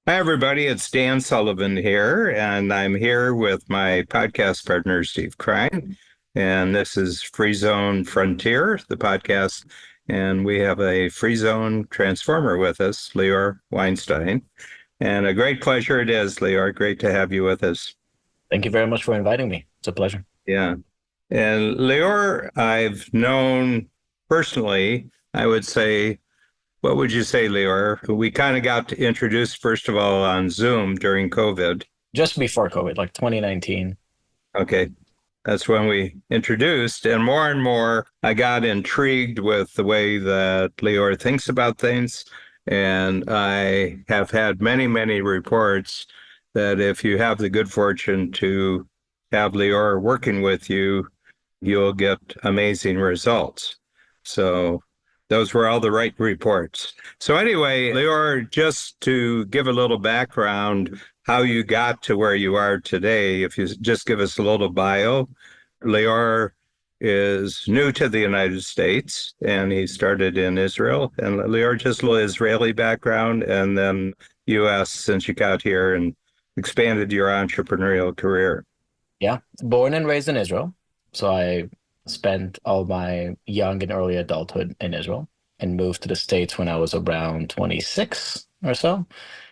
Hi, everybody. It's Dan Sullivan here, and I'm here with my podcast partner, Steve Krein. And this is Free Zone Frontier, the podcast. And we have a Free Zone Transformer with us, Lior Weinstein. And a great pleasure it is, Lior. Great to have you with us. Thank you very much for inviting me. It's a pleasure. Yeah. And Lior, I've known personally, I would say, what would you say, Lior? We kind of got introduced, first of all, on Zoom during COVID. Just before COVID, like 2019. Okay. That's when we introduced. And more, I got intrigued with the way that Lior thinks about things. And I have had many, many reports that if you have the good fortune to have Lior working with you, you'll get amazing results. So those were all the right reports. So anyway, Lior, just to give a little background, how you got to where you are today, if you just give us a little bio. Lior is new to the United States, and he started in Israel. And Lior, just a little Israeli background, and then U.S. since you got here and expanded your entrepreneurial career. Yeah. Born and raised in Israel. So I spent all my young and early adulthood in Israel and moved to the States when I was around 26 or so.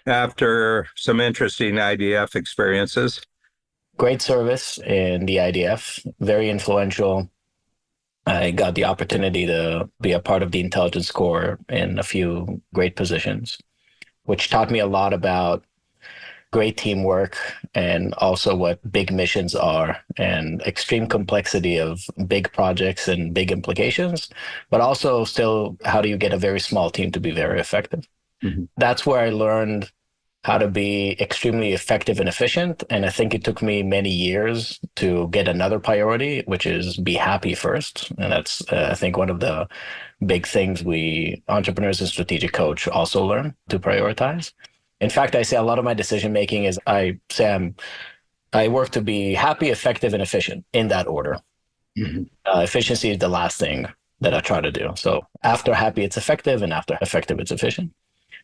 After some interesting IDF experiences. Great service in the IDF, very influential. I got the opportunity to be a part of the intelligence corps in a few great positions, which taught me a lot about great teamwork and also what big missions are and extreme complexity of big projects and big implications, but also still how do you get a very small team to be very effective? Mm-hmm. That's where I learned how to be extremely effective and efficient. And I think it took me many years to get another priority, which is be happy first. And that's, I think, one of the big things we entrepreneurs and strategic coach also learn to prioritize. In fact, I say a lot of my decision making is I work to be happy, effective, and efficient in that order. Mm-hmm. Efficiency is the last thing that I try to do. So after happy, it's effective, and after effective, it's efficient.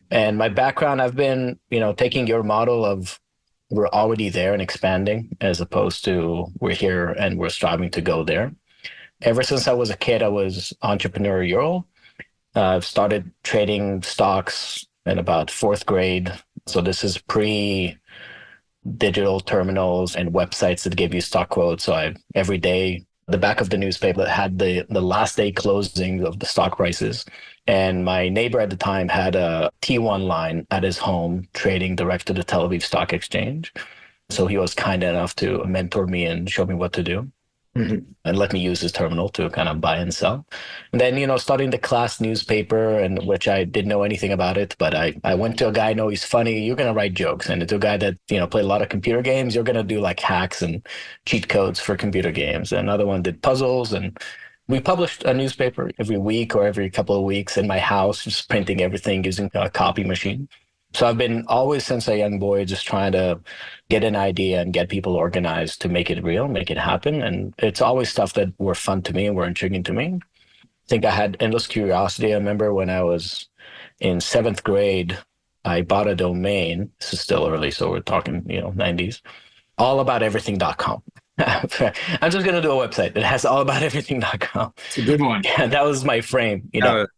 And my background, I've been, taking your model of we're already there and expanding as opposed to we're here and we're striving to go there. Ever since I was a kid, I was entrepreneurial. I've started trading stocks in about fourth grade. So this is pre-digital terminals and websites that give you stock quotes. So every day, the back of the newspaper had the last day closing of the stock prices. And my neighbor at the time had a T1 line at his home trading direct to the Tel Aviv Stock Exchange. So he was kind enough to mentor me and show me what to do. Mm-hmm. And let me use his terminal to kind of buy and sell. And then, starting the class newspaper, and which I didn't know anything about it, but I went to a guy, I know he's funny, you're going to write jokes. And to a guy that, played a lot of computer games, you're going to do like hacks and cheat codes for computer games. And another one did puzzles. And we published a newspaper every week or every couple of weeks in my house, just printing everything using a copy machine. So I've been always since a young boy just trying to get an idea and get people organized to make it real, make it happen. And it's always stuff that were fun to me and were intriguing to me. I think I had endless curiosity. I remember when I was in seventh grade, I bought a domain. This is still early, so we're talking, 90s, allaboutEverything.com. I'm just going to do a website that has allaboutEverything.com. It's a good one. Yeah, that was my frame.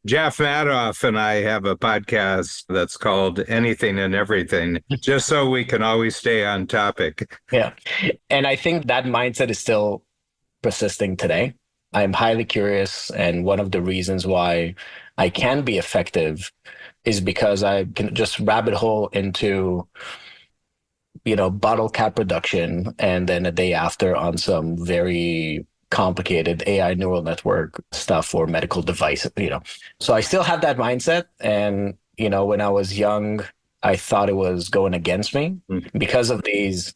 Jeff Madoff and I have a podcast that's called Anything and Everything, just so we can always stay on topic. Yeah. And I think that mindset is still persisting today. I'm highly curious. And one of the reasons why I can be effective is because I can just rabbit hole into bottle cap production, and then a day after on some very complicated AI neural network stuff for medical devices, So I still have that mindset. And, when I was young, I thought it was going against me because of these,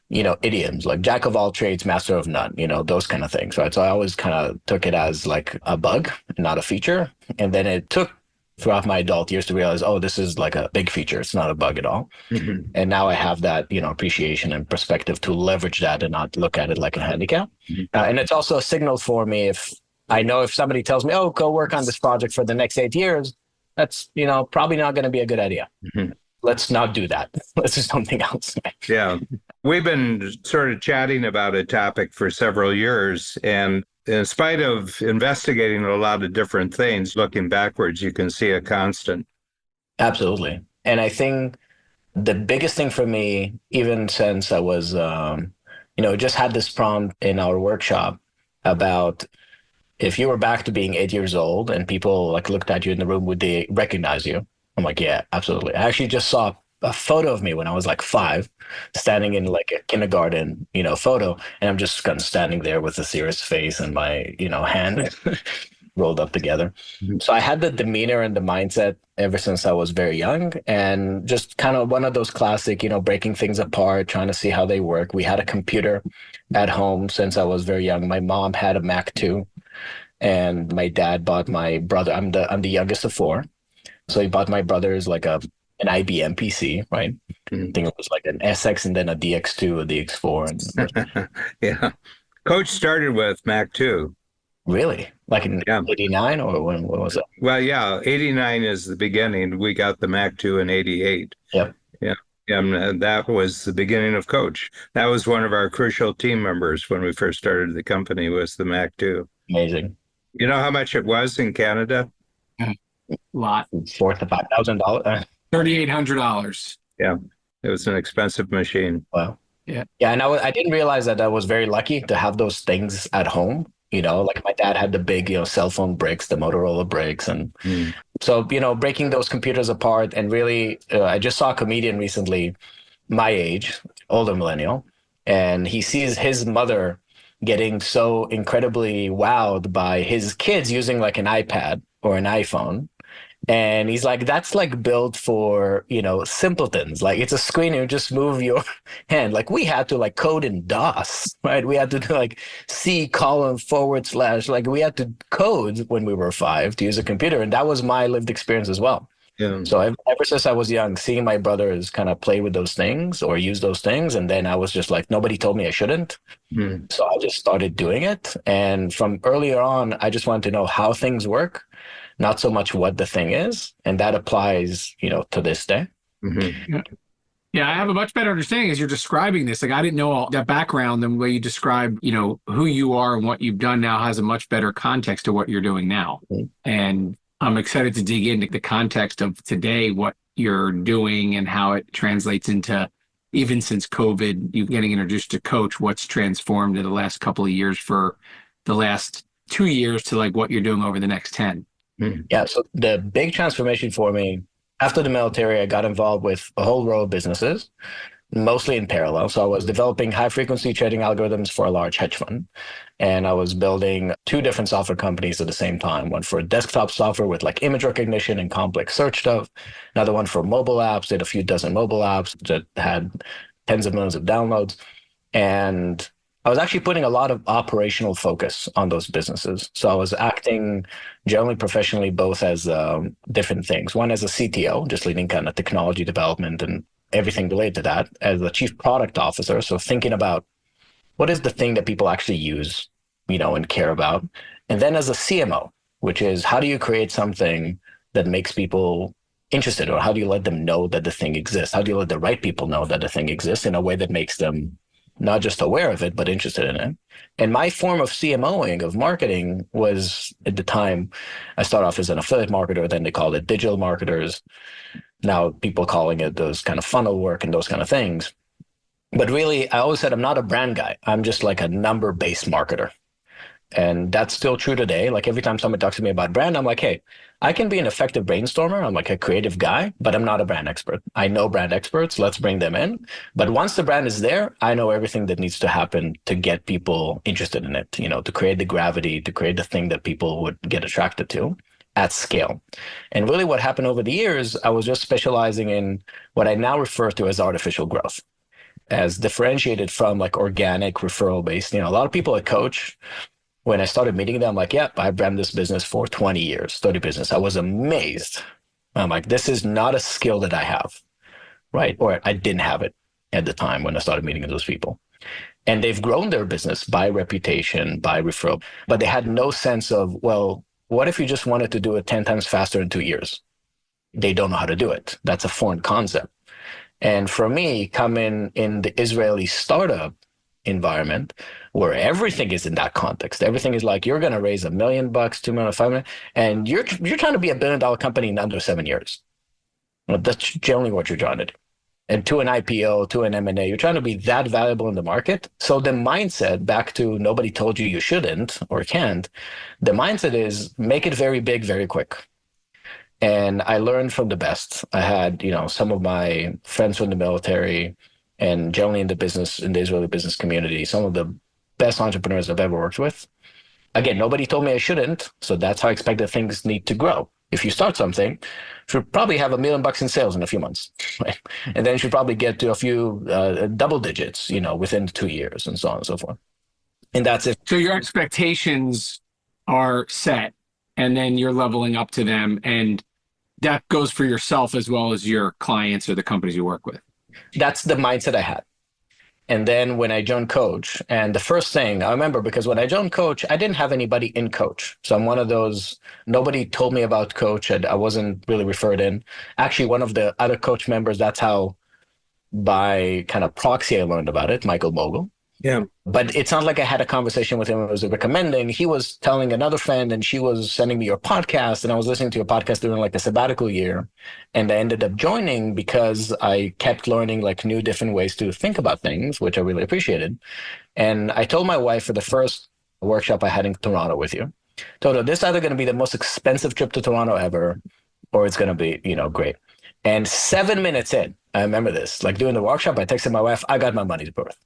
idioms like jack of all trades, master of none, those kind of things, right? So I always kind of took it as like a bug, not a feature. And then it took throughout my adult years to realize, oh, this is like a big feature. It's not a bug at all. Mm-hmm. And now I have that, appreciation and perspective to leverage that and not look at it like a handicap. Mm-hmm. And it's also a signal for me if somebody tells me, oh, go work on this project for the next 8 years, that's, probably not going to be a good idea. Mm-hmm. let's not do that. Let's do something else. Yeah. We've been sort of chatting about a topic for several years, and in spite of investigating a lot of different things, looking backwards, you can see a constant. Absolutely. And I think the biggest thing for me, even since I was, just had this prompt in our workshop about if you were back to being 8 years old and people like looked at you in the room, would they recognize you? I'm like, yeah, absolutely. I actually just saw a photo of me when I was like 5, standing in like a kindergarten, photo, and I'm just kind of standing there with a serious face and my, hand rolled up together. So I had the demeanor and the mindset ever since I was very young, and just kind of one of those classic, breaking things apart, trying to see how they work. We had a computer at home since I was very young. My mom had a Mac too, and my dad bought my brother. I'm the youngest of 4, so he bought my brothers like an IBM PC, right? I think it was like an SX and then a DX2, a DX4, and Yeah. Coach started with Mac too. really like in Yeah. '89 or when was it? Well, yeah, 89 is the beginning. We got the Mac 2 in 88. Yep. Yeah. And that was the beginning of Coach. That was one of our crucial team members when we first started the company was the Mac 2. Amazing. You know how much it was in Canada? A lot. $4,000 to $5,000. $3,800. Yeah. It was an expensive machine. Wow. Yeah. Yeah, and I didn't realize that I was very lucky to have those things at home. Like my dad had the big, cell phone bricks, the Motorola bricks. And so, breaking those computers apart and really, I just saw a comedian recently, my age, older millennial, and he sees his mother getting so incredibly wowed by his kids using like an iPad or an iPhone. And he's like, that's like built for, simpletons. Like it's a screen, you just move your hand. Like we had to like code in DOS, right? We had to do like C:// like we had to code when we were 5 to use a computer. And that was my lived experience as well. Yeah. So ever since I was young, seeing my brothers kind of play with those things or use those things. And then I was just like, nobody told me I shouldn't. So I just started doing it. And from earlier on, I just wanted to know how things work, not so much what the thing is. And that applies, to this day. Mm-hmm. Yeah, I have a much better understanding as you're describing this. Like I didn't know all that background, and the way you describe, who you are and what you've done now has a much better context to what you're doing now. And I'm excited to dig into the context of today, what you're doing and how it translates into, even since COVID, you getting introduced to Coach, what's transformed in the last couple of years for the last 2 years to like what you're doing over the next 10. Yeah. So the big transformation for me after the military, I got involved with a whole row of businesses, mostly in parallel. So I was developing high frequency trading algorithms for a large hedge fund. And I was building 2 different software companies at the same time. One for desktop software with like image recognition and complex search stuff. Another one for mobile apps, did a few dozen mobile apps that had tens of millions of downloads. And I was actually putting a lot of operational focus on those businesses. So I was acting generally professionally, both as different things. One as a CTO, just leading kind of technology development and everything related to that, as a chief product officer. So thinking about what is the thing that people actually use, and care about. And then as a CMO, which is how do you create something that makes people interested, or how do you let them know that the thing exists? How do you let the right people know that the thing exists in a way that makes them not just aware of it, but interested in it? And my form of CMOing, of marketing, was at the time, I started off as an affiliate marketer, then they called it digital marketers. Now people calling it those kind of funnel work and those kind of things. But really, I always said I'm not a brand guy. I'm just like a number-based marketer. And that's still true today. Like every time somebody talks to me about brand, I'm like, hey, I can be an effective brainstormer. I'm like a creative guy, but I'm not a brand expert. I know brand experts. Let's bring them in. But once the brand is there, I know everything that needs to happen to get people interested in it, to create the gravity, to create the thing that people would get attracted to at scale. And really what happened over the years, I was just specializing in what I now refer to as artificial growth, as differentiated from like organic referral based. A lot of people at Coach, when I started meeting them, I'm like, yep, I've ran this business for 20 years, 30 business. I was amazed. I'm like, this is not a skill that I have, right? Or I didn't have it at the time when I started meeting those people. And they've grown their business by reputation, by referral, but they had no sense of, well, what if you just wanted to do it 10 times faster in 2 years? They don't know how to do it. That's a foreign concept. And for me, coming in the Israeli startup environment where everything is in that context, everything is like you're going to raise $1 million, 2 million, 5 million, and you're trying to be $1 billion company in under 7 years. Well, that's generally what you're trying to do. And to an IPO, to an M&A, you're trying to be that valuable in the market. So the mindset, back to nobody told you shouldn't or can't, the mindset is make it very big, very quick. And I learned from the best. I had, some of my friends from the military and generally in the Israeli business community, some of the best entrepreneurs I've ever worked with. Again, nobody told me I shouldn't. So that's how I expect that things need to grow. If you start something, you should probably have $1 million in sales in a few months, right? And then you should probably get to a few double digits, within 2 years and so on and so forth. And that's it. So your expectations are set and then you're leveling up to them. And that goes for yourself as well as your clients or the companies you work with. That's the mindset I had. And then when I joined Coach, and the first thing I remember, because when I joined Coach, I didn't have anybody in Coach. So I'm one of those, nobody told me about Coach. I wasn't really referred in. Actually, one of the other Coach members, that's how by kind of proxy I learned about it, Michael Mogul. Yeah. But it's not like I had a conversation with him. I was recommending. He was telling another friend, and she was sending me your podcast, and I was listening to your podcast during like a sabbatical year, and I ended up joining because I kept learning like new different ways to think about things, which I really appreciated. And I told my wife for the first workshop I had in Toronto with you, told her this is either going to be the most expensive trip to Toronto ever, or it's going to be great. And 7 minutes in, I remember this, like during the workshop, I texted my wife, I got my money's worth.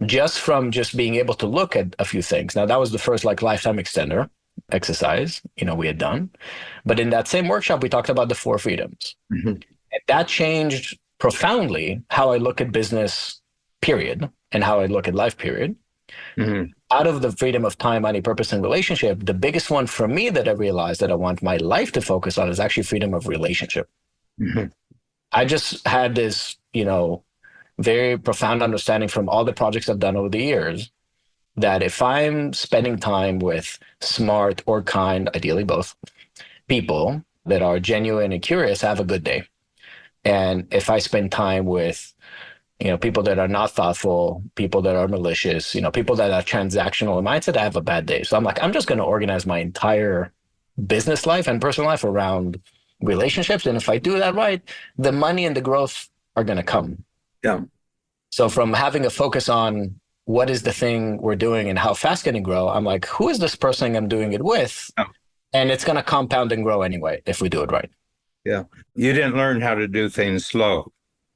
Just from just being able to look at a few things. Now, that was the first like lifetime extender exercise, we had done. But in that same workshop, we talked about the 4 freedoms. Mm-hmm. And that changed profoundly how I look at business, period, and how I look at life, period. Mm-hmm. Out of the freedom of time, money, purpose, and relationship, the biggest one for me that I realized that I want my life to focus on is actually freedom of relationship. Mm-hmm. I just had this, very profound understanding from all the projects I've done over the years that if I'm spending time with smart or kind, ideally both, people that are genuine and curious, I have a good day. And if I spend time with, people that are not thoughtful, people that are malicious, people that are transactional in mindset, I have a bad day. So I'm just going to organize my entire business life and personal life around relationships. And if I do that right, the money and the growth are going to come. Yeah. So from having a focus on what is the thing we're doing and how fast can it grow, I'm like, who is this person I'm doing it with? Oh. And it's going to compound and grow anyway if we do it right. Yeah. You didn't learn how to do things slow.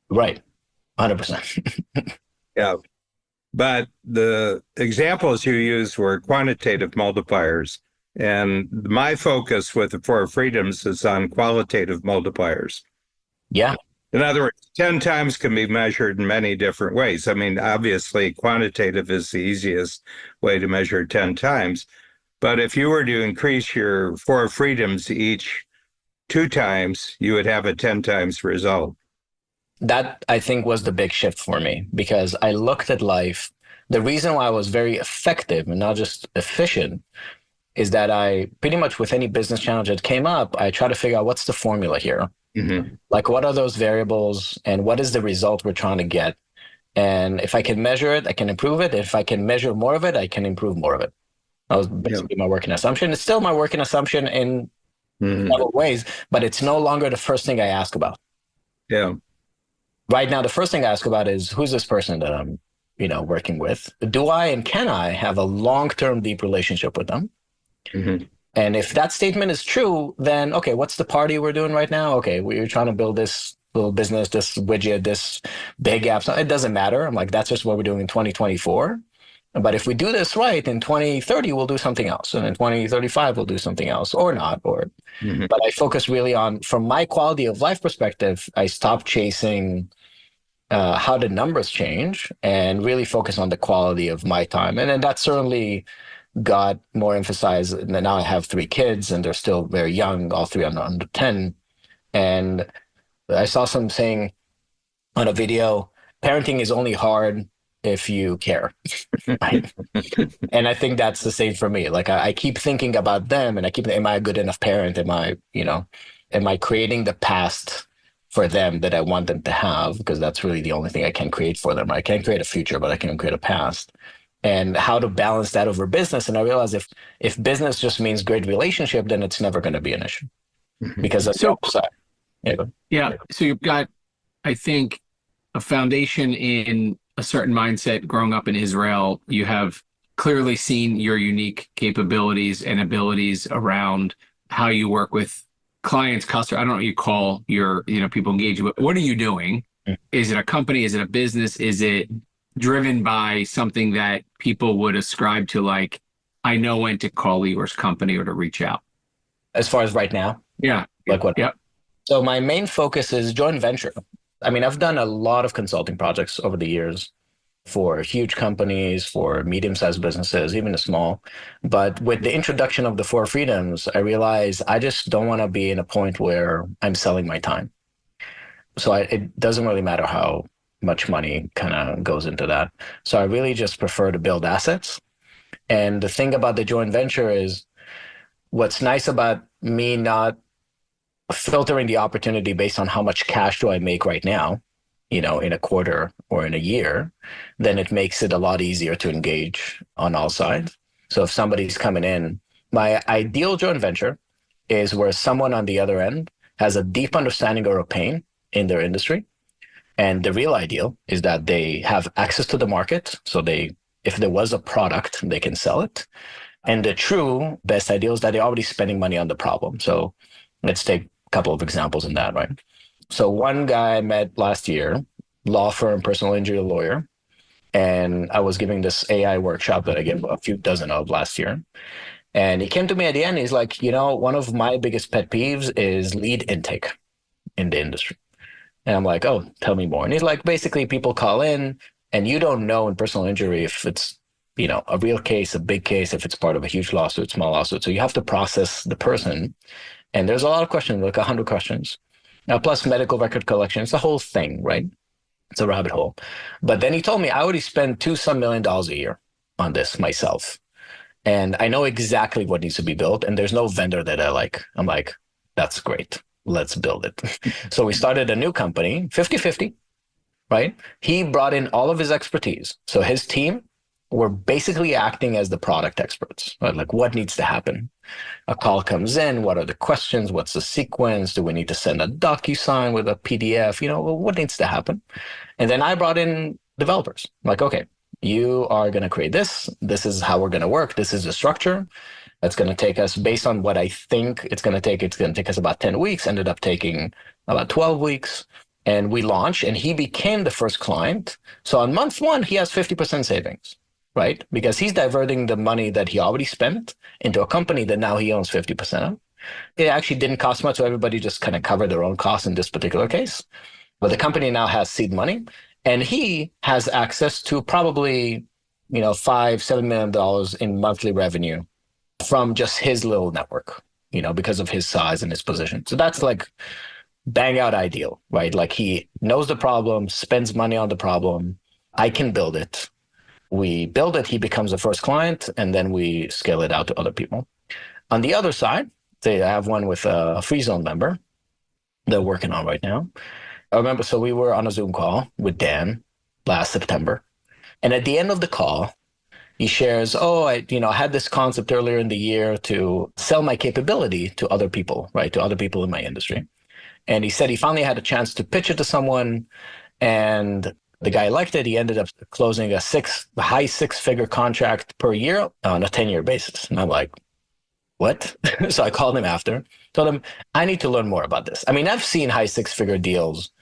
Right. 100%. Yeah. But the examples you used were quantitative multipliers. And my focus with the 4 freedoms is on qualitative multipliers. Yeah. In other words, 10 times can be measured in many different ways. I mean, obviously, quantitative is the easiest way to measure 10 times. But if you were to increase your 4 freedoms each 2 times, you would have a 10 times result. That, I think, was the big shift for me because I looked at life. The reason why I was very effective and not just efficient is that I pretty much with any business challenge that came up, I try to figure out what's the formula here. Mm-hmm. Like, what are those variables and what is the result we're trying to get? And if I can measure it, I can improve it. If I can measure more of it, I can improve more of it. That was basically my working assumption. It's still my working assumption in several ways, but it's no longer the first thing I ask about. Yeah. Right now, the first thing I ask about is who's this person that I'm, working with? Do I and can I have a long-term, deep relationship with them? Mm-hmm. And if that statement is true, then, okay, what's the party we're doing right now? Okay, we're trying to build this little business, this widget, this big app. It doesn't matter. I'm like, that's just what we're doing in 2024. But if we do this right, in 2030, we'll do something else. And in 2035, we'll do something else or not. But I focus really on, from my quality of life perspective, I stopped chasing how the numbers change and really focus on the quality of my time. And then that certainly got more emphasized. And now I have 3 kids and they're still very young, all 3 under 10. And I saw some saying on a video, parenting is only hard if you care. Right? And I think that's the same for me. Like I keep thinking about them and am I a good enough parent? Am I creating the past for them that I want them to have, because that's really the only thing I can create for them. I can't create a future, but I can create a past. And how to balance that over business. And I realize if business just means great relationship, then it's never going to be an issue. Because that's the opposite. Yeah. So you've got, I think, a foundation in a certain mindset growing up in Israel. You have clearly seen your unique capabilities and abilities around how you work with clients, customers. I don't know what you call your, people engage you, but what are you doing? Is it a company? Is it a business? Is it driven by something that people would ascribe to, like, I know when to call Lior's company or to reach out? As far as right now? Yeah. Like what? Yeah. So my main focus is joint venture. I mean, I've done a lot of consulting projects over the years for huge companies, for medium-sized businesses, even the small. But with the introduction of the four freedoms, I realized I just don't want to be in a point where I'm selling my time. So it doesn't really matter how much money kind of goes into that. So I really just prefer to build assets. And the thing about the joint venture is what's nice about me not filtering the opportunity based on how much cash do I make right now, in a quarter or in a year, then it makes it a lot easier to engage on all sides. So if somebody's coming in, my ideal joint venture is where someone on the other end has a deep understanding or a pain in their industry. And the real ideal is that they have access to the market. So if there was a product, they can sell it. And the true best ideal is that they're already spending money on the problem. So let's take a couple of examples in that, right? So one guy I met last year, law firm, personal injury lawyer, and I was giving this AI workshop that I gave a few dozen of last year. And he came to me at the end. He's like, one of my biggest pet peeves is lead intake in the industry. And I'm like, oh, tell me more. And he's like, basically people call in and you don't know in personal injury if it's, a real case, a big case, if it's part of a huge lawsuit, small lawsuit. So you have to process the person. And there's a lot of questions, like 100 questions. Now, plus medical record collection. It's a whole thing, right? It's a rabbit hole. But then he told me I already spend $2 million a year on this myself. And I know exactly what needs to be built. And there's no vendor that I like. I'm like, that's great. Let's build it. So we started a new company, 50-50, right? He brought in all of his expertise. So his team were basically acting as the product experts, right? Like what needs to happen? A call comes in. What are the questions? What's the sequence? Do we need to send a DocuSign with a PDF? What needs to happen? And then I brought in developers. Like, okay, you are going to create this. This is how we're going to work. This is the structure. That's going to take us, based on what I think it's going to take us about 10 weeks, ended up taking about 12 weeks. And we launched, and he became the first client. So on month one, he has 50% savings, right? Because he's diverting the money that he already spent into a company that now he owns 50% of. It actually didn't cost much, so everybody just kind of covered their own costs in this particular case. But the company now has seed money, and he has access to probably, $5-7 million in monthly revenue from just his little network, because of his size and his position. So that's like bang out ideal, right? Like he knows the problem, spends money on the problem. I can build it. We build it, he becomes the first client, and then we scale it out to other people. On the other side, I have one with a free zone member they're working on right now. I remember, so we were on a Zoom call with Dan last September. And at the end of the call, he shares, I had this concept earlier in the year to sell my capability to other people, right? To other people in my industry. And he said he finally had a chance to pitch it to someone, and the guy liked it. He ended up closing a high six-figure contract per year on a 10-year basis. And I'm like, what? So I called him after, told him, I need to learn more about this. I mean, I've seen high six-figure deals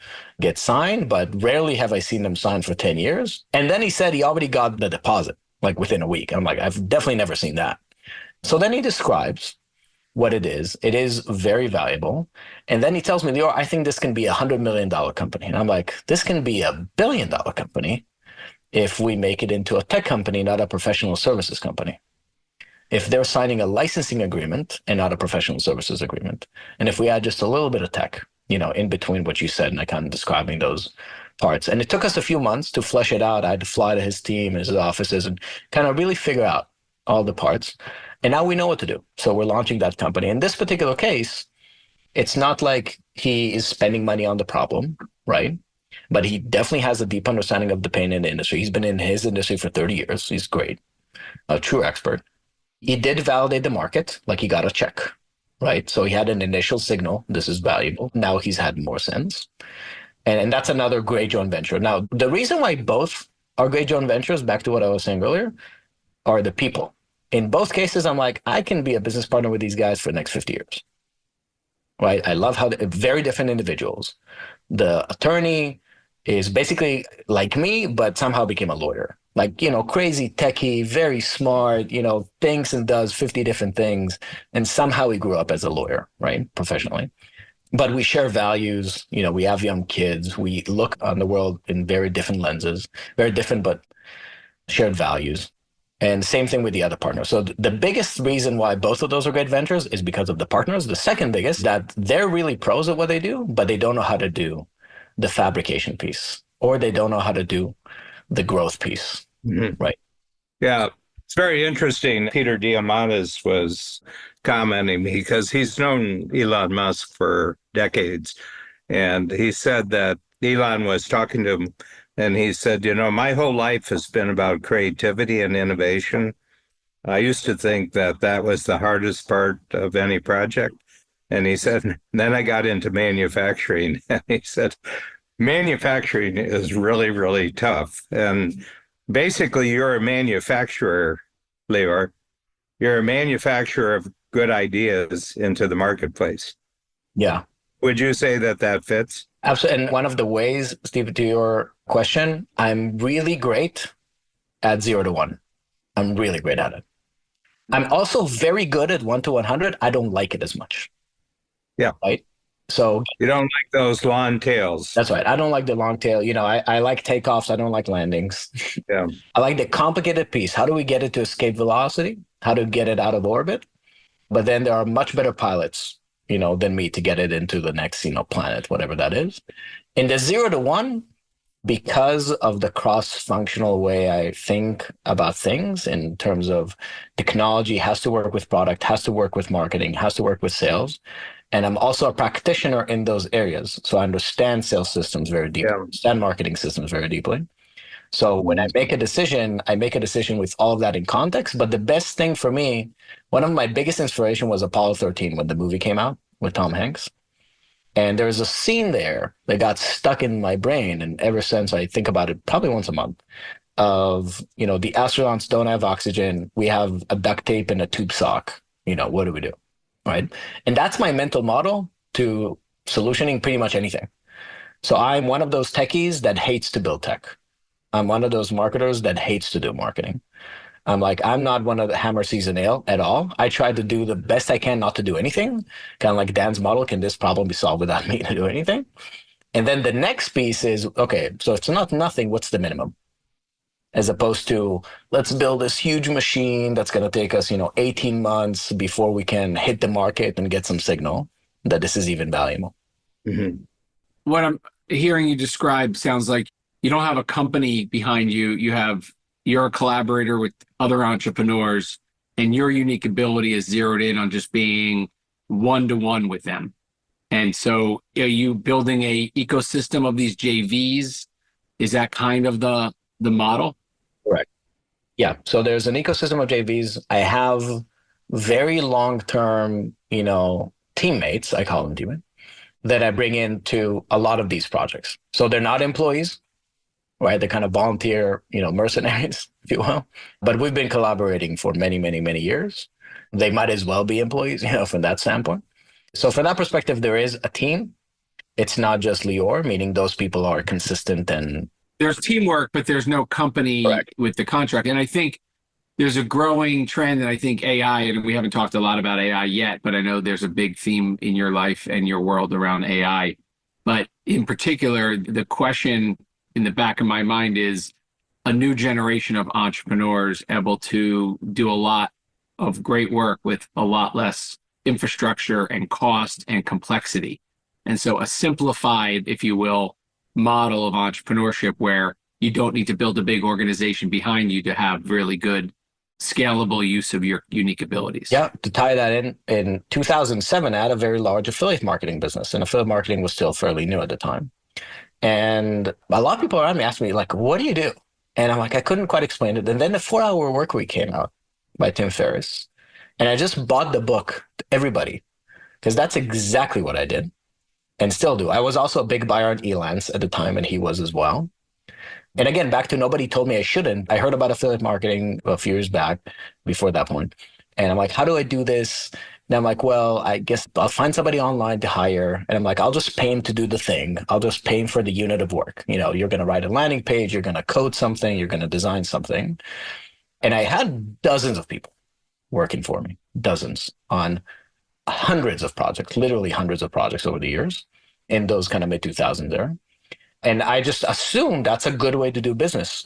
get signed, but rarely have I seen them signed for 10 years. And then he said he already got the deposit, like within a week. I'm like, I've definitely never seen that. So then he describes what it is. It is very valuable. And then he tells me, Lior, I think this can be $100 million company. And I'm like, this can be $1 billion company if we make it into a tech company, not a professional services company. If they're signing a licensing agreement and not a professional services agreement. And if we add just a little bit of tech, in between what you said, and I kind of describing those parts. And it took us a few months to flesh it out. I had to fly to his team, his offices, and kind of really figure out all the parts. And now we know what to do. So we're launching that company. In this particular case, It's not like he is spending money on the problem, right? But he definitely has a deep understanding of the pain in the industry. He's been in his industry for 30 years. He's great, a true expert. He did validate the market, like he got a check, right? So he had an initial signal, this is valuable. Now he's had more sense. And that's another great joint venture. Now, the reason why both are great joint ventures, back to what I was saying earlier, are the people. In both cases, I'm like, I can be a business partner with these guys for the next 50 years, right? I love how they're very different individuals. The attorney is basically like me, but somehow became a lawyer. Like, crazy techie, very smart, thinks and does 50 different things. And somehow he grew up as a lawyer, right? Professionally. But we share values. We have young kids. We look on the world in very different lenses, very different, but shared values. And same thing with the other partners. So the biggest reason why both of those are great ventures is because of the partners. The second biggest, that they're really pros at what they do, but they don't know how to do the fabrication piece, or they don't know how to do the growth piece, right? Yeah, it's very interesting. Peter Diamandis was commenting because he's known Elon Musk for decades. And he said that Elon was talking to him and he said, my whole life has been about creativity and innovation. I used to think that that was the hardest part of any project. And he said, then I got into manufacturing. And he said, manufacturing is really, really tough. And basically, you're a manufacturer, Lior. You're a manufacturer of good ideas into the marketplace. Yeah. Would you say that fits? Absolutely. And one of the ways, Steve, to your question, I'm really great at 0 to 1. I'm really great at it. I'm also very good at 1 to 100. I don't like it as much. Yeah. Right. So you don't like those long tails. That's right. I don't like the long tail. I like takeoffs. I don't like landings. Yeah. I like the complicated piece. How do we get it to escape velocity? How to get it out of orbit? But then there are much better pilots, than me to get it into the next, planet, whatever that is. In the 0 to 1, because of the cross-functional way I think about things in terms of technology has to work with product, has to work with marketing, has to work with sales. And I'm also a practitioner in those areas. So I understand sales systems very deeply, understand marketing systems very deeply. So when I make a decision with all of that in context. But the best thing for me, one of my biggest inspiration was Apollo 13 when the movie came out with Tom Hanks. And there's a scene there that got stuck in my brain. And ever since I think about it probably once a month of, the astronauts don't have oxygen. We have a duct tape and a tube sock. What do we do? Right. And that's my mental model to solutioning pretty much anything. So I'm one of those techies that hates to build tech. I'm one of those marketers that hates to do marketing. I'm not one of the hammer, seize, and nail at all. I try to do the best I can not to do anything. Kind of like Dan's model, can this problem be solved without me to do anything? And then the next piece is, okay, so it's not nothing, what's the minimum? As opposed to, let's build this huge machine that's going to take us, 18 months before we can hit the market and get some signal that this is even valuable. Mm-hmm. What I'm hearing you describe sounds like you don't have a company behind you. You're a collaborator with other entrepreneurs, and your unique ability is zeroed in on just being one-to-one with them. And so are you building a ecosystem of these JVs? Is that kind of the model? Correct. Yeah. So there's an ecosystem of JVs. I have very long-term, teammates, I call them teammates, that I bring into a lot of these projects. So they're not employees, right? They're kind of volunteer, mercenaries, if you will. But we've been collaborating for many, many, many years. They might as well be employees, from that standpoint. So from that perspective, there is a team. It's not just Lior, meaning those people are consistent and there's teamwork, but there's no company Correct. with the contract. And I think there's a growing trend, and I think AI, and we haven't talked a lot about AI yet, but I know there's a big theme in your life and your world around AI. But in particular, the question in the back of my mind is a new generation of entrepreneurs able to do a lot of great work with a lot less infrastructure and cost and complexity. And so a simplified, if you will, model of entrepreneurship where you don't need to build a big organization behind you to have really good scalable use of your unique abilities. Yeah, to tie that in 2007, I had a very large affiliate marketing business, and affiliate marketing was still fairly new at the time. And a lot of people around me asked me, like, what do you do? And I'm like, I couldn't quite explain it. And then the 4-Hour Workweek came out by Tim Ferriss. And I just bought the book to everybody, because that's exactly what I did and still do. I was also a big buyer on Elance at the time, and he was as well. And again, back to nobody told me I shouldn't. I heard about affiliate marketing a few years back before that point. And I'm like, how do I do this? And I'm like, well, I guess I'll find somebody online to hire. And I'm like, I'll just pay him to do the thing. I'll just pay him for the unit of work. You know, you're going to write a landing page, you're going to code something, you're going to design something. And I had dozens of people working for me, dozens on hundreds of projects, literally hundreds of projects over the years in those kind of mid-2000s there. And I just assumed that's a good way to do business.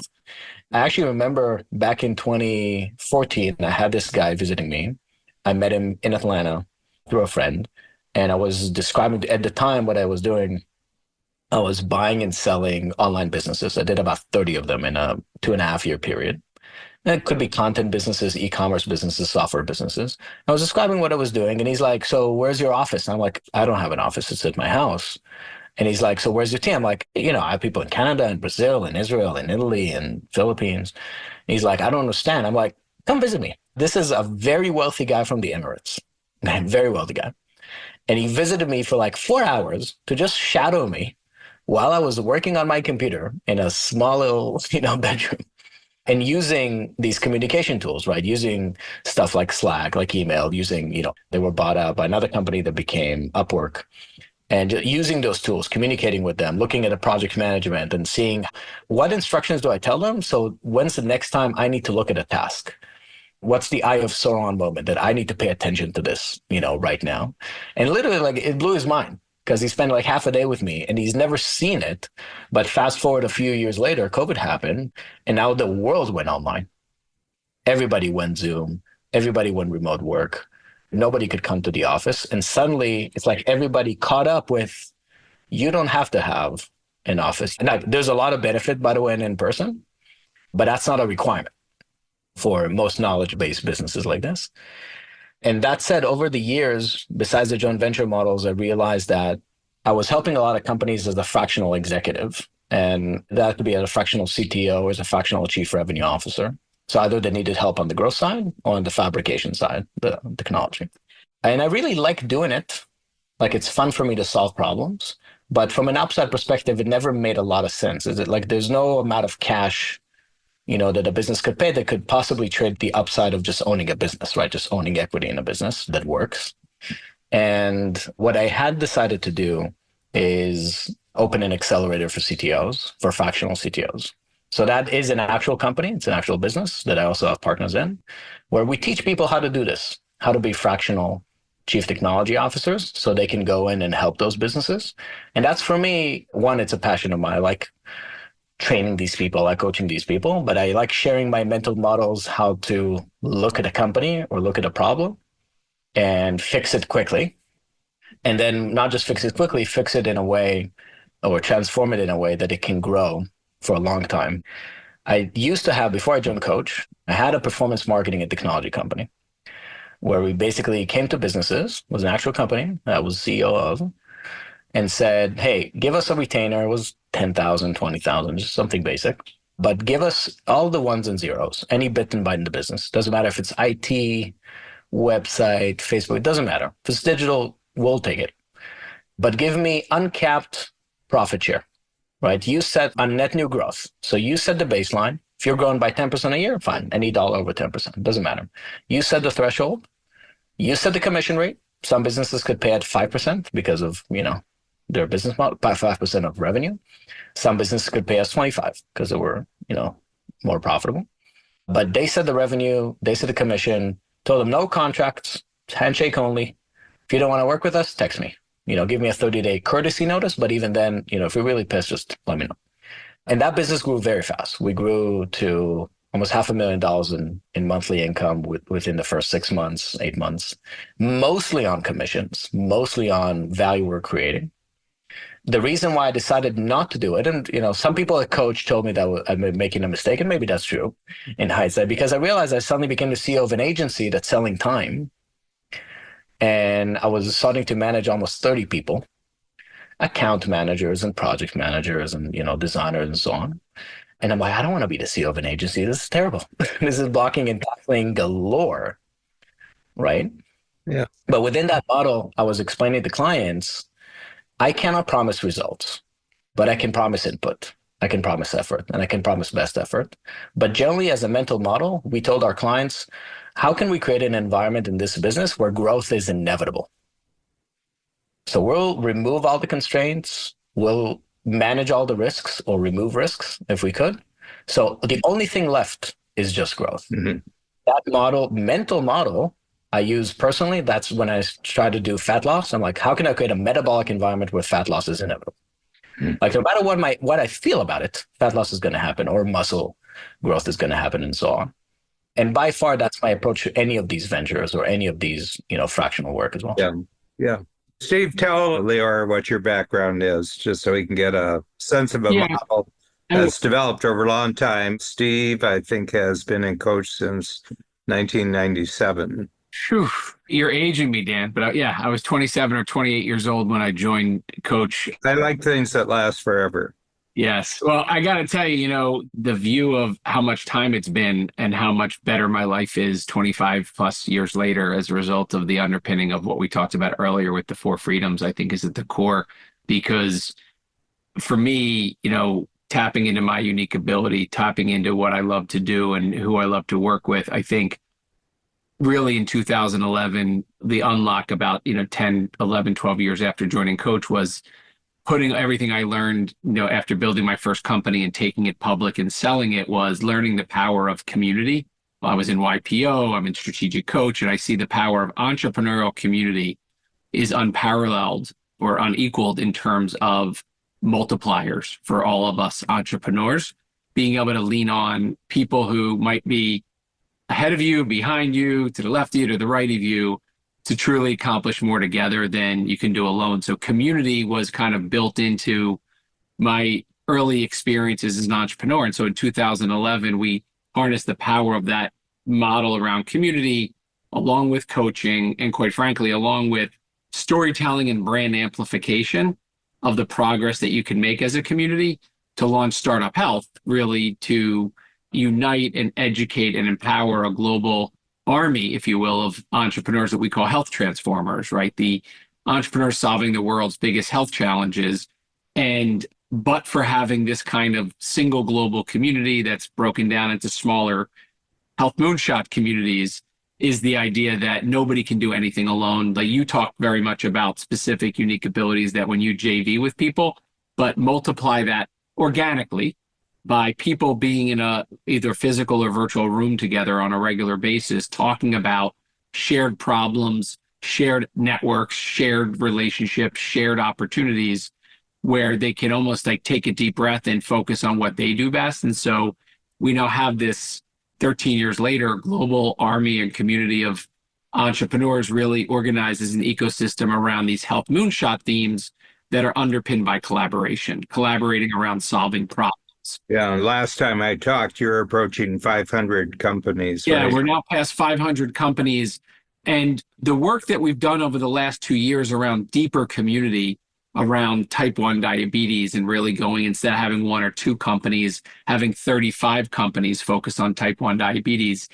I actually remember back in 2014, I had this guy visiting me. I met him in Atlanta through a friend. And I was describing at the time what I was doing. I was buying and selling online businesses. I did about 30 of them in a 2.5-year period. And it could be content businesses, e-commerce businesses, software businesses. I was describing what I was doing. And he's like, so where's your office? And I'm like, I don't have an office. It's at my house. And he's like, so where's your team? I'm like, you know, I have people in Canada and Brazil and Israel and Italy and Philippines. And he's like, I don't understand. I'm like, come visit me. This is a very wealthy guy from the Emirates, a very wealthy guy. And he visited me for like 4 hours to just shadow me while I was working on my computer in a small little, bedroom and using these communication tools, right? Using stuff like Slack, like email, using, they were bought out by another company that became Upwork. And using those tools, communicating with them, looking at the project management and seeing what instructions do I tell them? So when's the next time I need to look at a task? What's the eye of Sauron moment that I need to pay attention to this, right now? And literally, like, it blew his mind because he spent like half a day with me and he's never seen it. But fast forward a few years later, COVID happened and now the world went online. Everybody went Zoom. Everybody went remote work. Nobody could come to the office. And suddenly it's like everybody caught up with, you don't have to have an office. And there's a lot of benefit, by the way, in person, but that's not a requirement for most knowledge-based businesses like this. And that said, over the years, besides the joint venture models, I realized that I was helping a lot of companies as a fractional executive. And that could be as a fractional CTO or as a fractional chief revenue officer. So either they needed help on the growth side or on the fabrication side, the technology. And I really like doing it. Like, it's fun for me to solve problems. But from an outside perspective, it never made a lot of sense. Is it like there's no amount of cash, that a business could pay that could possibly trade the upside of just owning a business, right? Just owning equity in a business that works. And what I had decided to do is open an accelerator for CTOs, for fractional CTOs. So that is an actual company. It's an actual business that I also have partners in, where we teach people how to do this, how to be fractional chief technology officers so they can go in and help those businesses. And that's, for me, one, it's a passion of mine. I like training these people, I like coaching these people, but I like sharing my mental models, how to look at a company or look at a problem and fix it quickly. And then not just fix it quickly, fix it in a way or transform it in a way that it can grow for a long time. I used to have, before I joined Coach, I had a performance marketing and technology company where we basically came to businesses, was an actual company that I was CEO of, and said, hey, give us a retainer. It was 10,000, 20,000, just something basic. But give us all the ones and zeros, any bit and byte in the business. Doesn't matter if it's IT, website, Facebook, it doesn't matter. If it's digital, we'll take it. But give me uncapped profit share. Right? You set on net new growth. So you set the baseline. If you're growing by 10% a year, fine. Any dollar over 10%, doesn't matter. You set the threshold. You set the commission rate. Some businesses could pay at 5% because of, their business model, by 5% of revenue. Some businesses could pay us 25 because they were, more profitable. But they set the revenue, they set the commission, told them no contracts, handshake only. If you don't want to work with us, text me. Give me a 30-day courtesy notice. But even then, if you're really pissed, just let me know. And that business grew very fast. We grew to almost $500,000 in monthly income within the first 6 months, 8 months, mostly on commissions, mostly on value we're creating. The reason why I decided not to do it, and some people at Coach told me that I'm making a mistake, and maybe that's true in hindsight, because I realized I suddenly became the CEO of an agency that's selling time, and I was starting to manage almost 30 people, account managers and project managers and designers and so on. And I'm like, I don't want to be the CEO of an agency. This is terrible. This is blocking and tackling galore, right? Yeah. But within that model, I was explaining to clients, I cannot promise results, but I can promise input. I can promise effort, and I can promise best effort. But generally, as a mental model, we told our clients, how can we create an environment in this business where growth is inevitable? So we'll remove all the constraints. We'll manage all the risks or remove risks if we could. So the only thing left is just growth. Mm-hmm. That model, mental model, I use personally. That's when I try to do fat loss. I'm like, how can I create a metabolic environment where fat loss is inevitable? Mm-hmm. Like no matter what I feel about it, fat loss is going to happen, or muscle growth is going to happen, and so on. And by far, that's my approach to any of these ventures or any of these, fractional work as well. Yeah. Yeah. Steve, tell Lior what your background is, just so we can get a sense of a model that's developed over a long time. Steve, I think, has been in Coach since 1997. Whew. You're aging me, Dan. But I was 27 or 28 years old when I joined Coach. I like things that last forever. Yes. Well, I got to tell you, the view of how much time it's been and how much better my life is 25 plus years later as a result of the underpinning of what we talked about earlier with the 4 freedoms, I think is at the core. Because for me, tapping into my unique ability, tapping into what I love to do and who I love to work with, I think really in 2011, the unlock about, 10, 11, 12 years after joining Coach was putting everything I learned, after building my first company and taking it public and selling it, was learning the power of community. I was in YPO, I'm in Strategic Coach, and I see the power of entrepreneurial community is unparalleled or unequaled in terms of multipliers for all of us entrepreneurs, being able to lean on people who might be ahead of you, behind you, to the left of you, to the right of you, to truly accomplish more together than you can do alone. So community was kind of built into my early experiences as an entrepreneur. And so in 2011, we harnessed the power of that model around community, along with coaching, and quite frankly, along with storytelling and brand amplification of the progress that you can make as a community, to launch Startup Health, really to unite and educate and empower a global army, if you will, of entrepreneurs that we call health transformers, right? The entrepreneurs solving the world's biggest health challenges. But for having this kind of single global community that's broken down into smaller health moonshot communities, is the idea that nobody can do anything alone. Like you talk very much about specific unique abilities that when you JV with people, but multiply that organically by people being in a either physical or virtual room together on a regular basis, talking about shared problems, shared networks, shared relationships, shared opportunities, where they can almost like take a deep breath and focus on what they do best. And so we now have this 13 years later, global army and community of entrepreneurs really organized as an ecosystem around these health moonshot themes that are underpinned by collaborating around solving problems. Yeah, last time I talked, you're approaching 500 companies. Yeah, right? We're now past 500 companies. And the work that we've done over the last 2 years around deeper community around type 1 diabetes, and really going, instead of having 1 or 2 companies, having 35 companies focused on type 1 diabetes,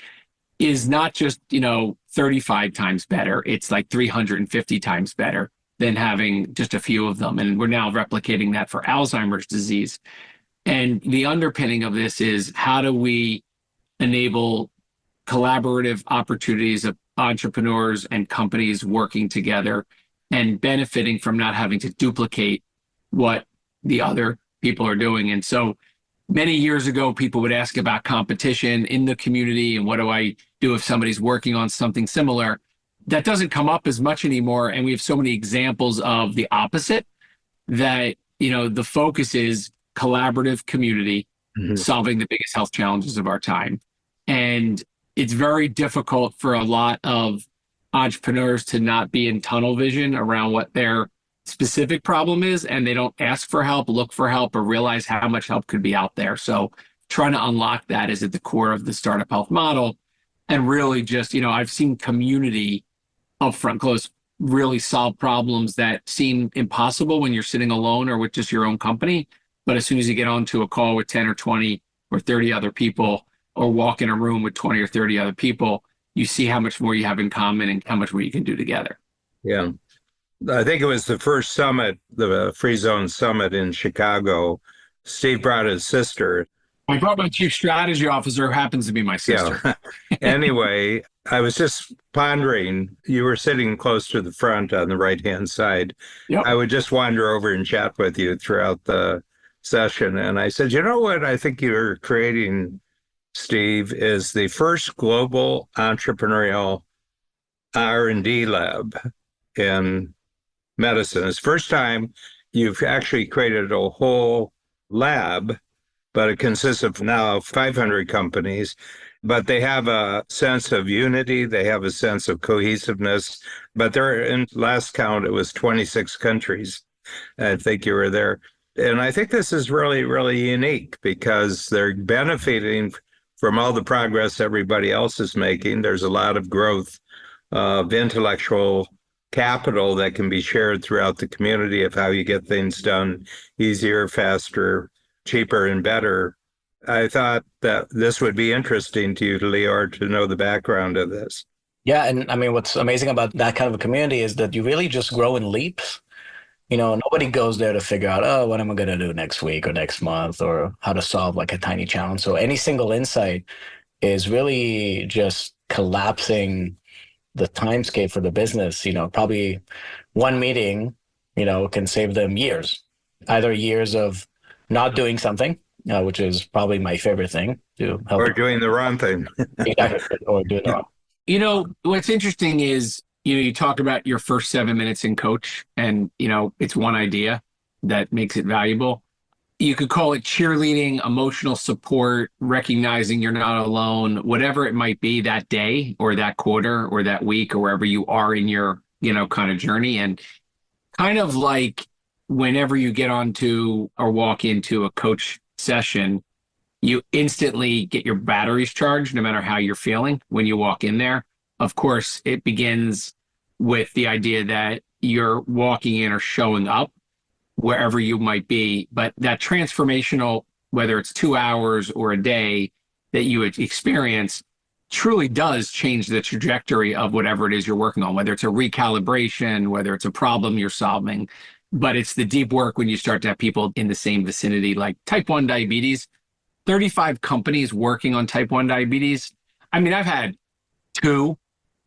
is not just, 35 times better. It's like 350 times better than having just a few of them. And we're now replicating that for Alzheimer's disease. And the underpinning of this is, how do we enable collaborative opportunities of entrepreneurs and companies working together and benefiting from not having to duplicate what the other people are doing? And so many years ago, people would ask about competition in the community and what do I do if somebody's working on something similar. That doesn't come up as much anymore. And we have so many examples of the opposite, that, the focus is collaborative community, solving the biggest health challenges of our time. And it's very difficult for a lot of entrepreneurs to not be in tunnel vision around what their specific problem is, and they don't ask for help, look for help, or realize how much help could be out there. So trying to unlock that is at the core of the startup health model. And really just, I've seen community upfront close really solve problems that seem impossible when you're sitting alone or with just your own company. But as soon as you get onto a call with 10 or 20 or 30 other people, or walk in a room with 20 or 30 other people, you see how much more you have in common and how much more you can do together. Yeah. I think it was the first summit, the Free Zone Summit in Chicago. Steve brought his sister. I brought my chief strategy officer, who happens to be my sister. Yeah. Anyway, I was just pondering, you were sitting close to the front on the right-hand side. Yep. I would just wander over and chat with you throughout the session. And I said, you know what I think you're creating, Steve, is the first global entrepreneurial R&D lab in medicine. It's the first time you've actually created a whole lab, but it consists of now 500 companies, but they have a sense of unity. They have a sense of cohesiveness, but they're in last count, it was 26 countries. I think you were there. And I think this is really, really unique because they're benefiting from all the progress everybody else is making. There's a lot of growth of intellectual capital that can be shared throughout the community of how you get things done easier, faster, cheaper, and better. I thought that this would be interesting to you, Lior, to know the background of this. Yeah. And I mean, what's amazing about that kind of a community is that you really just grow in leaps. Nobody goes there to figure out, oh, what am I going to do next week or next month, or how to solve like a tiny challenge. So any single insight is really just collapsing the timescape for the business. Probably one meeting, can save them years, either years of not doing something, which is probably my favorite thing to help. Or doing the wrong thing. Exactly. Or doing the wrong. What's interesting is, you talk about your first 7 minutes in coach, and, it's one idea that makes it valuable. You could call it cheerleading, emotional support, recognizing you're not alone, whatever it might be that day or that quarter or that week or wherever you are in your, kind of journey. And kind of like whenever you get onto or walk into a coach session, you instantly get your batteries charged no matter how you're feeling when you walk in there. Of course, it begins with the idea that you're walking in or showing up wherever you might be, but that transformational, whether it's 2 hours or a day that you experience, truly does change the trajectory of whatever it is you're working on, whether it's a recalibration, whether it's a problem you're solving. But it's the deep work when you start to have people in the same vicinity, like type 1 diabetes, 35 companies working on type 1 diabetes. I mean, I've had 2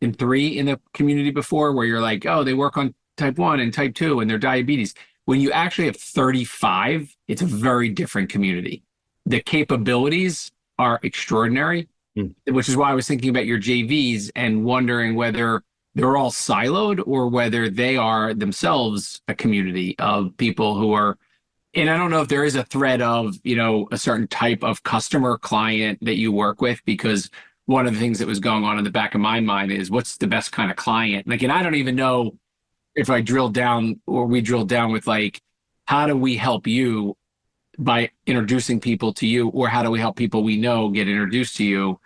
and 3 in the community before where you're like, oh, they work on type 1 and type 2 and their diabetes. When you actually have 35, it's a very different community. The capabilities are extraordinary, which is why I was thinking about your JVs and wondering whether they're all siloed or whether they are themselves a community of people who are, and I don't know if there is a thread of, a certain type of customer client that you work with, because one of the things that was going on in the back of my mind is what's the best kind of client? Like, and I don't even know if I drill down or we drill down with like, how do we help you by introducing people to you, or how do we help people we know get introduced to you?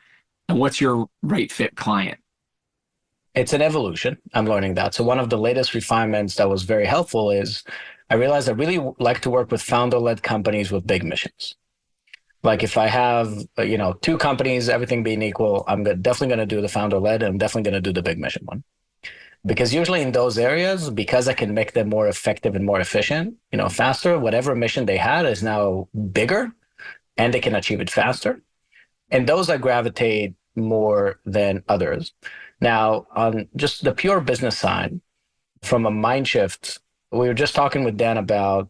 And what's your right fit client? It's an evolution. I'm learning that. So one of the latest refinements that was very helpful is I realized I really like to work with founder-led companies with big missions. Like if I have, 2 companies, everything being equal, I'm definitely going to do the founder-led, and I'm definitely going to do the big mission one. Because usually in those areas, because I can make them more effective and more efficient, faster, whatever mission they had is now bigger and they can achieve it faster. And those I gravitate more than others. Now, on just the pure business side, from a mind shift, we were just talking with Dan about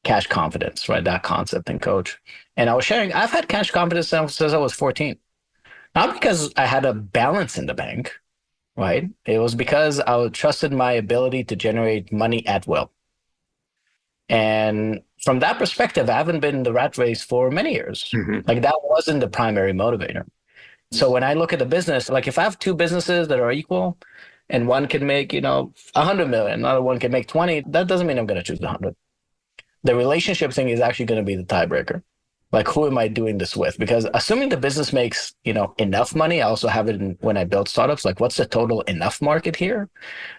cash confidence, right? That concept in coach. And I was sharing, I've had cash confidence since I was 14. Not because I had a balance in the bank, right? It was because I trusted my ability to generate money at will. And from that perspective, I haven't been in the rat race for many years. Mm-hmm. Like that wasn't the primary motivator. So when I look at the business, like if I have 2 businesses that are equal and one can make, 100 million, another one can make 20, that doesn't mean I'm going to choose the 100. The relationship thing is actually going to be the tiebreaker. Like, who am I doing this with? Because assuming the business makes, enough money, I also have it when I build startups, like what's the total enough market here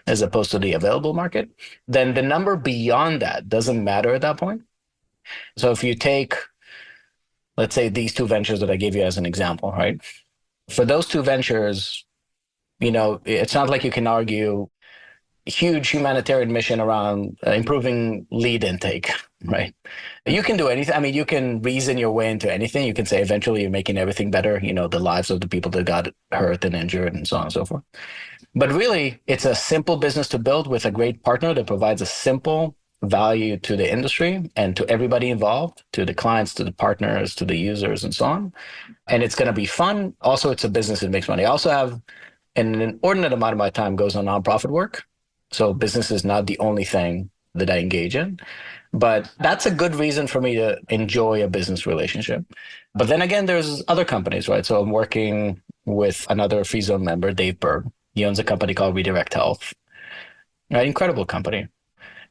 as opposed to the available market? Then the number beyond that doesn't matter at that point. So if you take, let's say, these two ventures that I gave you as an example, right? For those two ventures, it's not like you can argue huge humanitarian mission around improving lead intake, right? You can do anything. I mean, you can reason your way into anything. You can say eventually you're making everything better, the lives of the people that got hurt and injured and so on and so forth. But really, it's a simple business to build with a great partner that provides a simple value to the industry and to everybody involved, to the clients, to the partners, to the users, and so on. And it's going to be fun. Also, it's a business that makes money. I also have an inordinate amount of my time goes on nonprofit work. So business is not the only thing that I engage in, but that's a good reason for me to enjoy a business relationship. But then again, there's other companies, right? So I'm working with another Free Zone member, Dave Berg. He owns a company called Redirect Health, right? Incredible company.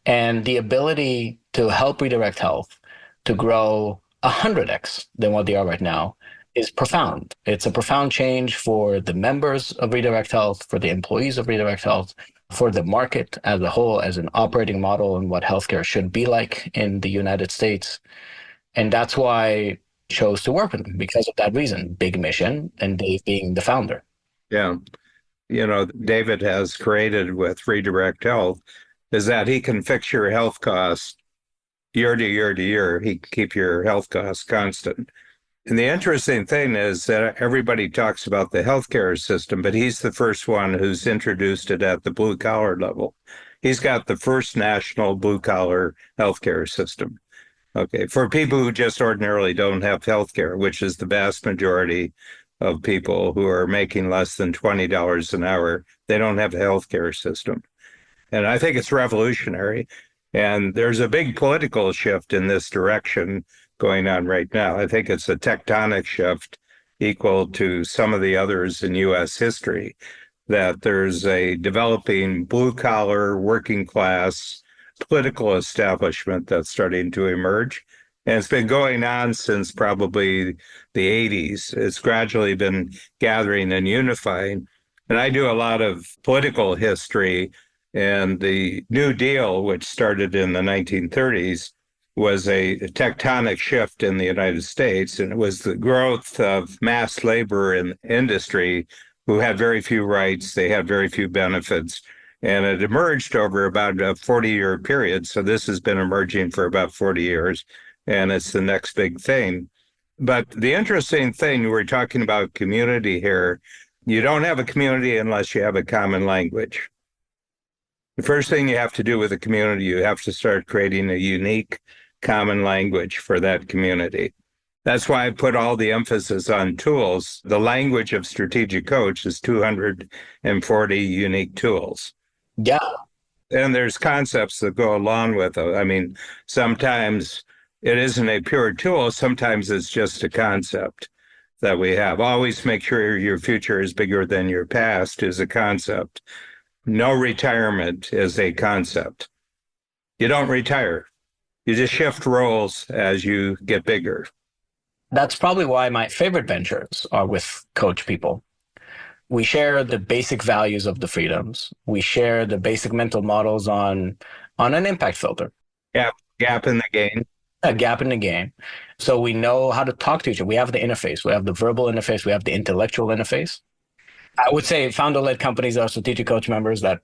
And the ability to help Redirect Health to grow 100x than what they are right now is profound. It's a profound change for the members of Redirect Health, for the employees of Redirect Health, for the market as a whole, as an operating model and what healthcare should be like in the United States. And that's why I chose to work with them, because of that reason, big mission, and Dave being the founder. Yeah. David has created with Redirect Health is that he can fix your health costs year to year to year. He can keep your health costs constant. And the interesting thing is that everybody talks about the healthcare system, but he's the first one who's introduced it at the blue collar level. He's got the first national blue collar healthcare system. Okay, for people who just ordinarily don't have healthcare, which is the vast majority of people who are making less than $20 an hour, they don't have a healthcare system. And I think it's revolutionary. And there's a big political shift in this direction going on right now. I think it's a tectonic shift equal to some of the others in U.S. history, that there's a developing blue-collar, working-class political establishment that's starting to emerge. And it's been going on since probably the 80s. It's gradually been gathering and unifying. And I do a lot of political history, and the New Deal, which started in the 1930s, was a tectonic shift in the United States, and it was the growth of mass labor in industry who had very few rights, they had very few benefits, and it emerged over about a 40-year period. So this has been emerging for about 40 years, and it's the next big thing. But the interesting thing, we're talking about community here, you don't have a community unless you have a common language. The first thing you have to do with a community, you have to start creating a unique common language for that community. That's why I put all the emphasis on tools. The language of Strategic Coach is 240 unique tools. Yeah. And there's concepts that go along with it. I mean, sometimes it isn't a pure tool. Sometimes it's just a concept that we have. Always make sure your future is bigger than your past is a concept. No retirement is a concept. You don't retire. You just shift roles as you get bigger. That's probably why my favorite ventures are with coach people. We share the basic values of the freedoms. We share the basic mental models on an impact filter. Gap in the game. A gap in the game. So we know how to talk to each other. We have the interface. We have the verbal interface. We have the intellectual interface. I would say founder-led companies are Strategic Coach members that...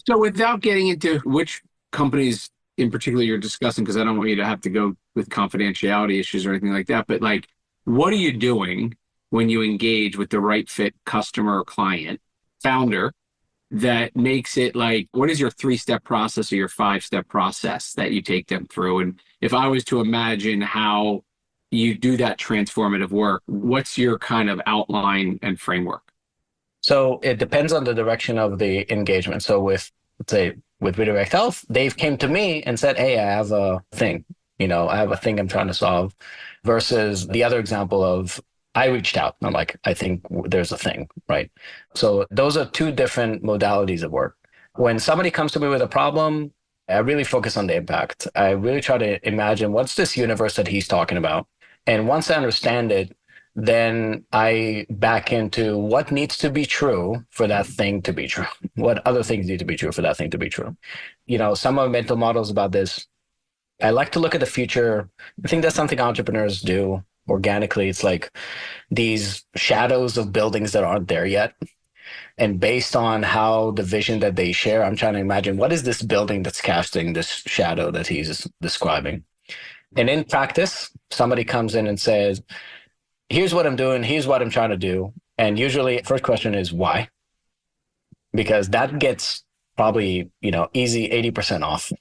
So without getting into which companies in particular you're discussing, because I don't want you to have to go with confidentiality issues or anything like that, but like, what are you doing when you engage with the right fit customer or client, founder, that makes it like, what is your 3-step process or your 5-step process that you take them through? And if I was to imagine how you do that transformative work, what's your kind of outline and framework? So it depends on the direction of the engagement. So with, let's say, with Redirect Health, Dave came to me and said, hey, I have a thing, I have a thing I'm trying to solve, versus the other example of I reached out. I'm like, I think there's a thing, right? So those are two different modalities of work. When somebody comes to me with a problem, I really focus on the impact. I really try to imagine what's this universe that he's talking about. And once I understand it, then I back into what needs to be true for that thing to be true. What other things need to be true for that thing to be true? Some of mental models about this, I like to look at the future. I think that's something entrepreneurs do organically. It's like these shadows of buildings that aren't there yet. And based on how the vision that they share, I'm trying to imagine what is this building that's casting this shadow that he's describing. And in practice, somebody comes in and says, here's what I'm doing, here's what I'm trying to do. And usually first question is why? Because that gets probably, easy 80% off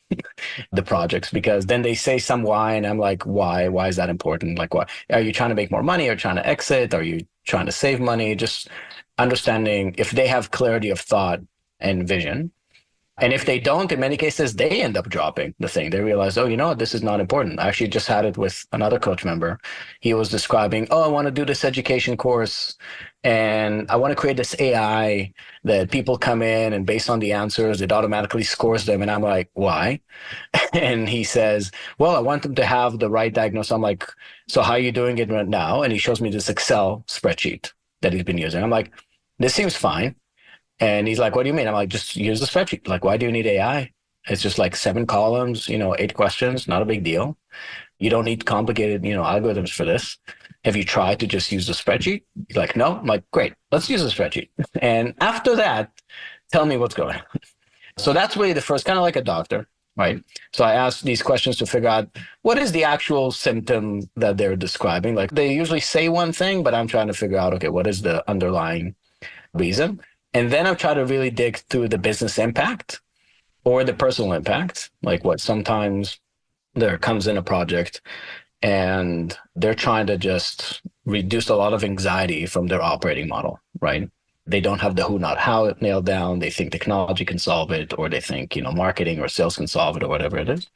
the projects, because then they say some why and I'm like, why? Why is that important? Like, why? Are you trying to make more money? Are you trying to exit? Are you trying to save money? Just understanding if they have clarity of thought and vision. And if they don't, in many cases, they end up dropping the thing. They realize, oh, this is not important. I actually just had it with another coach member. He was describing, oh, I want to do this education course and I want to create this AI that people come in and based on the answers, it automatically scores them. And I'm like, why? And he says, well, I want them to have the right diagnosis. I'm like, so how are you doing it right now? And he shows me this Excel spreadsheet that he's been using. I'm like, this seems fine. And he's like, what do you mean? I'm like, just use the spreadsheet. Like, why do you need AI? It's just like 7 columns, 8 questions, not a big deal. You don't need complicated, algorithms for this. Have you tried to just use the spreadsheet? He's like, no. I'm like, great, let's use the spreadsheet. And after that, tell me what's going on. So that's really the first, kind of like a doctor, right? So I ask these questions to figure out what is the actual symptom that they're describing. Like they usually say one thing, but I'm trying to figure out, okay, what is the underlying reason? And then I try to really dig through the business impact or the personal impact. Like what sometimes there comes in a project and they're trying to just reduce a lot of anxiety from their operating model, right? They don't have the who, not how nailed down. They think technology can solve it, or they think, marketing or sales can solve it or whatever it is.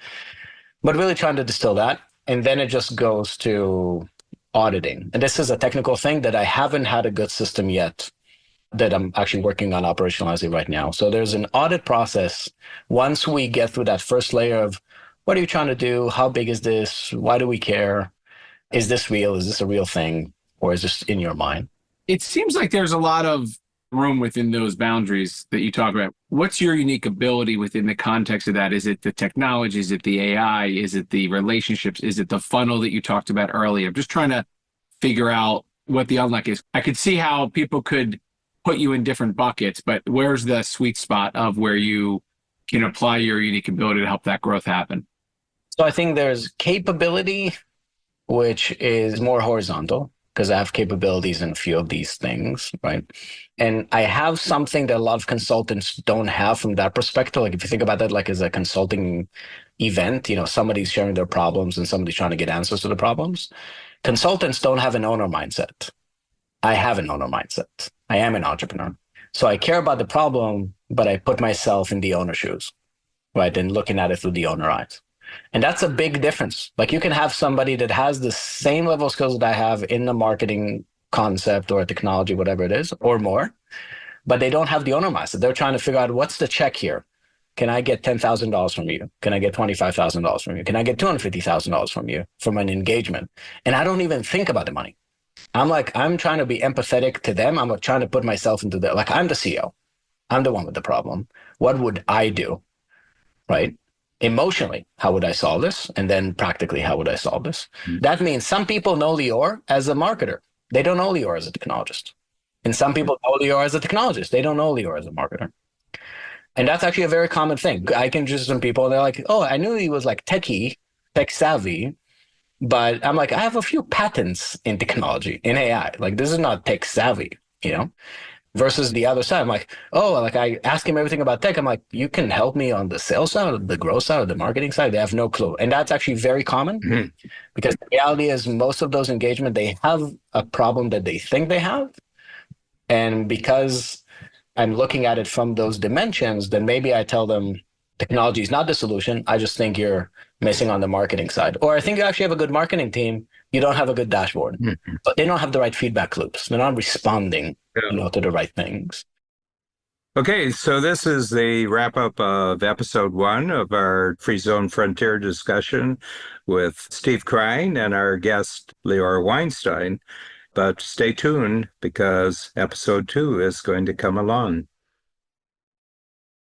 But really trying to distill that. And then it just goes to auditing. And this is a technical thing that I haven't had a good system yet that I'm actually working on operationalizing right now. So there's an audit process. Once we get through that first layer of what are you trying to do? How big is this? Why do we care? Is this real? Is this a real thing? Or is this in your mind? It seems like there's a lot of room within those boundaries that you talk about. What's your unique ability within the context of that? Is it the technology? Is it the AI? Is it the relationships? Is it the funnel that you talked about earlier? I'm just trying to figure out what the unlock is. I could see how people could put you in different buckets, but where's the sweet spot of where you can apply your unique ability to help that growth happen? So I think there's capability, which is more horizontal because I have capabilities in a few of these things, right? And I have something that a lot of consultants don't have from that perspective. Like if you think about that, like as a consulting event, somebody's sharing their problems and somebody's trying to get answers to the problems. Consultants don't have an owner mindset. I have an owner mindset. I am an entrepreneur. So I care about the problem, but I put myself in the owner shoes, right? And looking at it through the owner eyes. And that's a big difference. Like you can have somebody that has the same level of skills that I have in the marketing concept or technology, whatever it is, or more, but they don't have the owner mindset. They're trying to figure out what's the check here. Can I get $10,000 from you? Can I get $25,000 from you? Can I get $250,000 from you from an engagement? And I don't even think about the money. I'm trying to be empathetic to them. I'm trying to put myself into the, like, I'm the CEO. I'm the one with the problem. What would I do? Right? Emotionally, how would I solve this? And then practically, how would I solve this? Mm-hmm. That means some people know Lior as a marketer. They don't know Lior as a technologist. And some people know Lior as a technologist. They don't know Lior as a marketer. And that's actually a very common thing. I can just some people, and they're like, oh, I knew he was like tech savvy. But I'm like, I have a few patents in technology, in AI. Like, this is not tech savvy, versus the other side. I'm like, oh, like I ask him everything about tech. I'm like, you can help me on the sales side, the growth side, the marketing side. They have no clue. And that's actually very common because the reality is most of those engagements, they have a problem that they think they have. And because I'm looking at it from those dimensions, then maybe I tell them technology is not the solution. I just think you're missing on the marketing side. Or I think you actually have a good marketing team, you don't have a good dashboard. But they don't have the right feedback loops. They're not responding, to the right things. Okay, so this is the wrap up of episode 1 of our Free Zone Frontier discussion with Steve Krein and our guest, Lior Weinstein. But stay tuned because episode 2 is going to come along.